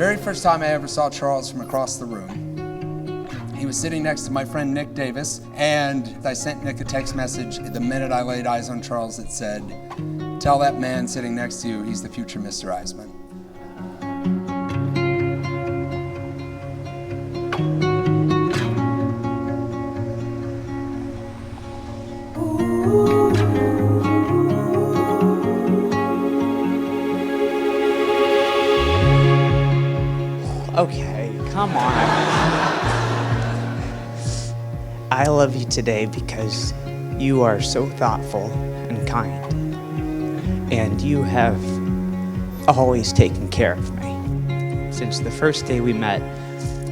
Very first time I ever saw Charles from across the room, he was sitting next to my friend Nick Davis, and I sent Nick a text message the minute I laid eyes on Charles that said, "Tell that man sitting next to you he's the future Mr. Eisman." Okay, come on. I love you today because you are so thoughtful and kind. And you have always taken care of me. Since the first day we met,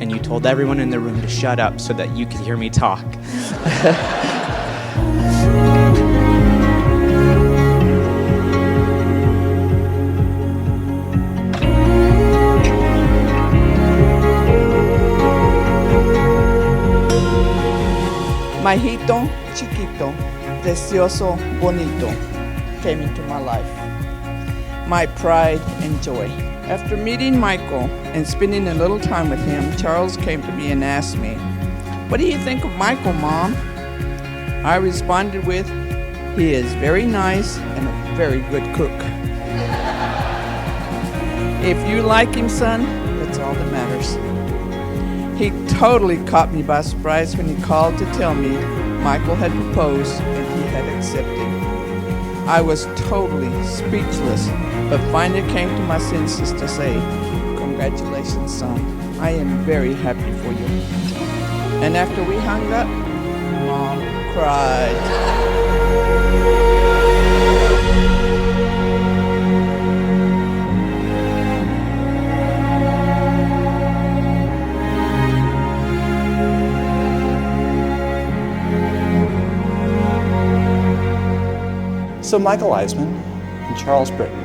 and you told everyone in the room to shut up so that you could hear me talk. Majito, chiquito, precioso, bonito came into my life. My pride and joy. After meeting Michael and spending a little time with him, Charles came to me and asked me, "What do you think of Michael, Mom?" I responded with, "He is very nice and a very good cook." If you like him, son, that's all that matters. He totally caught me by surprise when he called to tell me Michael had proposed and he had accepted. I was totally speechless, but finally came to my senses to say, "Congratulations, son. I am very happy for you." And after we hung up, Mom cried. So Michael Eisman and Charles Britton,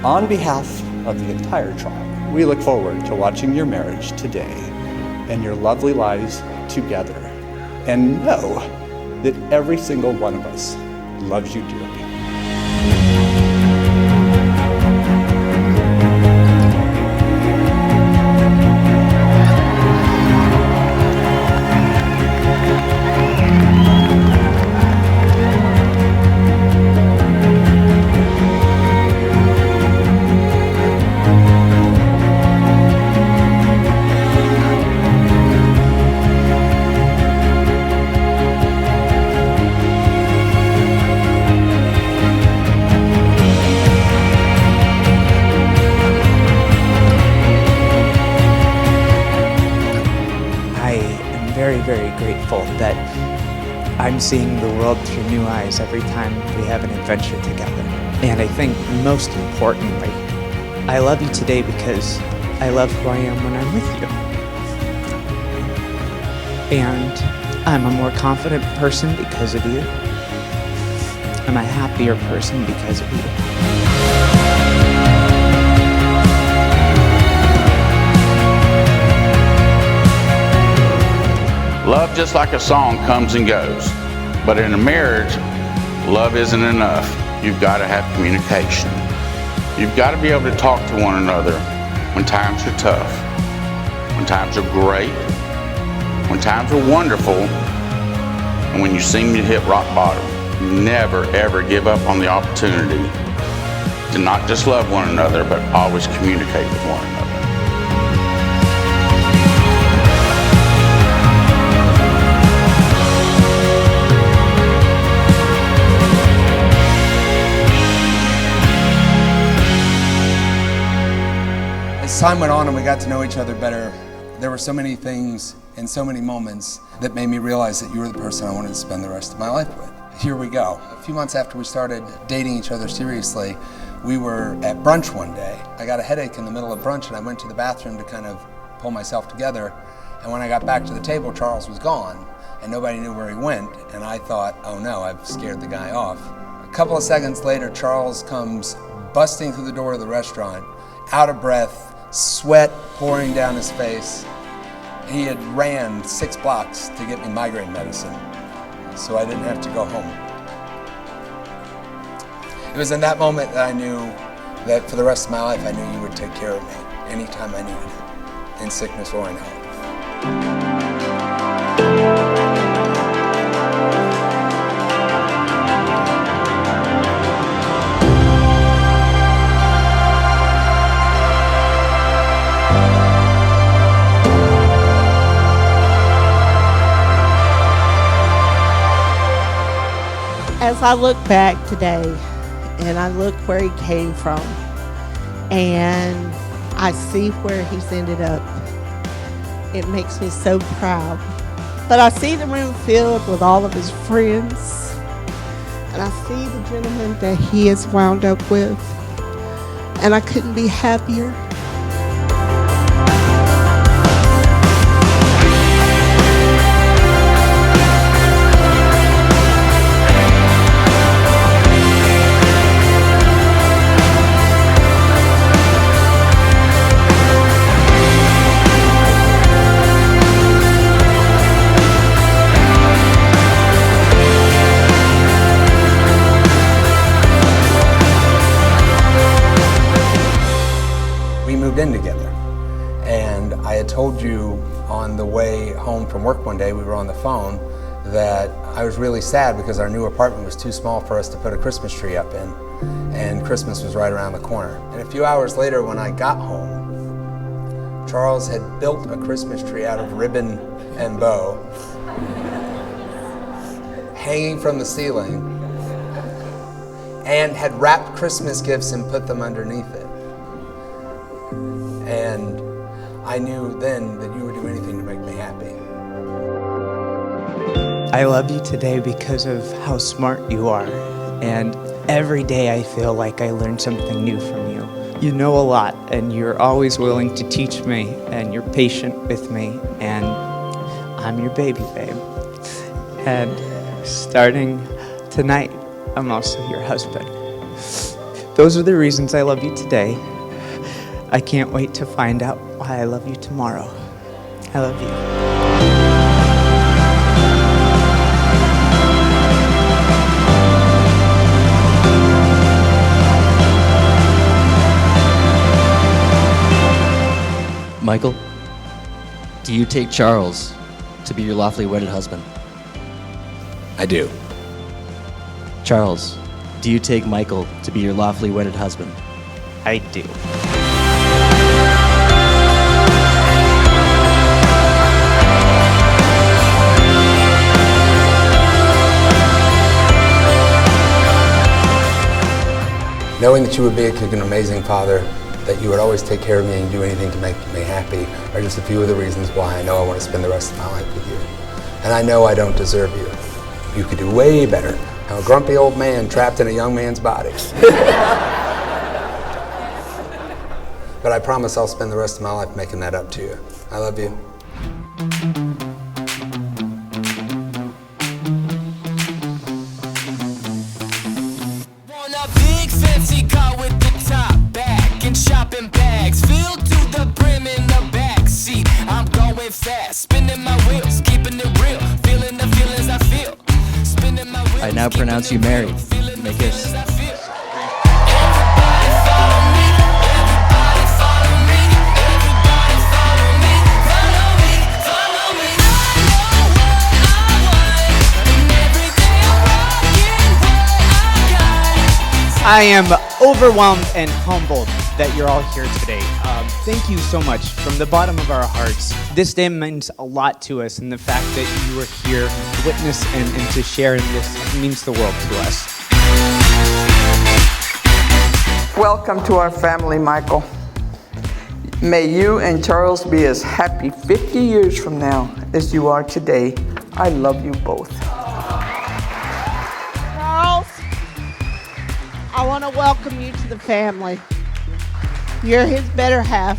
on behalf of the entire tribe, we look forward to watching your marriage today and your lovely lives together, and know that every single one of us loves you dearly. Very grateful that I'm seeing the world through new eyes every time we have an adventure together. And I think most importantly, I love you today because I love who I am when I'm with you. And I'm a more confident person because of you. I'm a happier person because of you. Love, just like a song, comes and goes. But in a marriage, love isn't enough. You've got to have communication. You've got to be able to talk to one another when times are tough, when times are great, when times are wonderful, and when you seem to hit rock bottom. Never, ever give up on the opportunity to not just love one another, but always communicate with one another. As time went on and we got to know each other better, there were so many things and so many moments that made me realize that you were the person I wanted to spend the rest of my life with. Here we go. A few months after we started dating each other seriously, we were at brunch one day. I got a headache in the middle of brunch and I went to the bathroom to kind of pull myself together. And when I got back to the table, Charles was gone and nobody knew where he went. And I thought, oh no, I've scared the guy off. A couple of seconds later, Charles comes busting through the door of the restaurant, out of breath, sweat pouring down his face. He had ran 6 blocks to get me migraine medicine, so I didn't have to go home. It was in that moment that I knew that for the rest of my life, I knew you would take care of me. anytime I needed it, in sickness or in health. As I look back today and I look where he came from and I see where he's ended up, it makes me so proud. But I see the room filled with all of his friends and I see the gentleman that he has wound up with, and I couldn't be happier. In together, and I had told you on the way home from work one day, we were on the phone, that I was really sad because our new apartment was too small for us to put a Christmas tree up in, and Christmas was right around the corner. And a few hours later when I got home, Charles had built a Christmas tree out of ribbon and bow, hanging from the ceiling, and had wrapped Christmas gifts and put them underneath it. And I knew then that you would do anything to make me happy. I love you today because of how smart you are. And every day I feel like I learn something new from you. You know a lot, and you're always willing to teach me, and you're patient with me, and I'm your baby, babe. And starting tonight, I'm also your husband. Those are the reasons I love you today. I can't wait to find out why I love you tomorrow. I love you. Michael, do you take Charles to be your lawfully wedded husband? I do. Charles, do you take Michael to be your lawfully wedded husband? I do. Knowing that you would be an amazing father, that you would always take care of me and do anything to make me happy are just a few of the reasons why I know I want to spend the rest of my life with you. And I know I don't deserve you. You could do way better. I'm a grumpy old man trapped in a young man's body. But I promise I'll spend the rest of my life making that up to you. I love you. Shopping bags filled to the brim in the back seat. I'm going fast, spinning my wheels, keeping it real, feeling the feelings I feel. Spinning my wheels. I now pronounce you married. May kiss. I am overwhelmed and humbled that you're all here today. Thank you so much from the bottom of our hearts. This day means a lot to us, and the fact that you are here to witness and to share in this means the world to us. Welcome to our family, Michael. May you and Charles be as happy 50 years from now as you are today. I love you both. Charles, I want to welcome you to the family. You're his better half,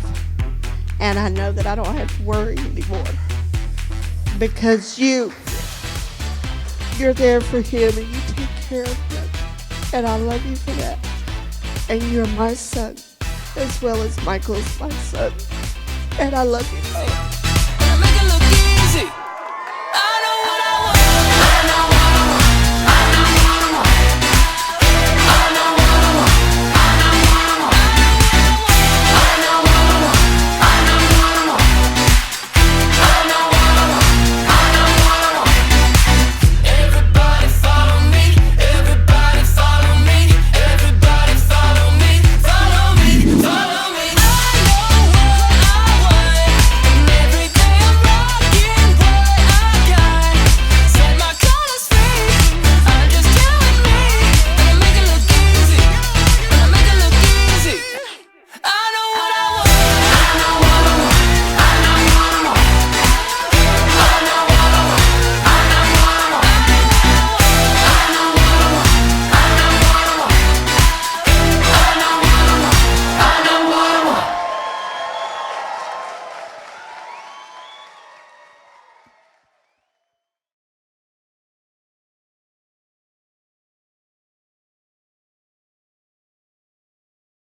and I know that I don't have to worry anymore because you're there for him and you take care of him, and I love you for that. And you're my son as well as Michael's my son, and I love you both.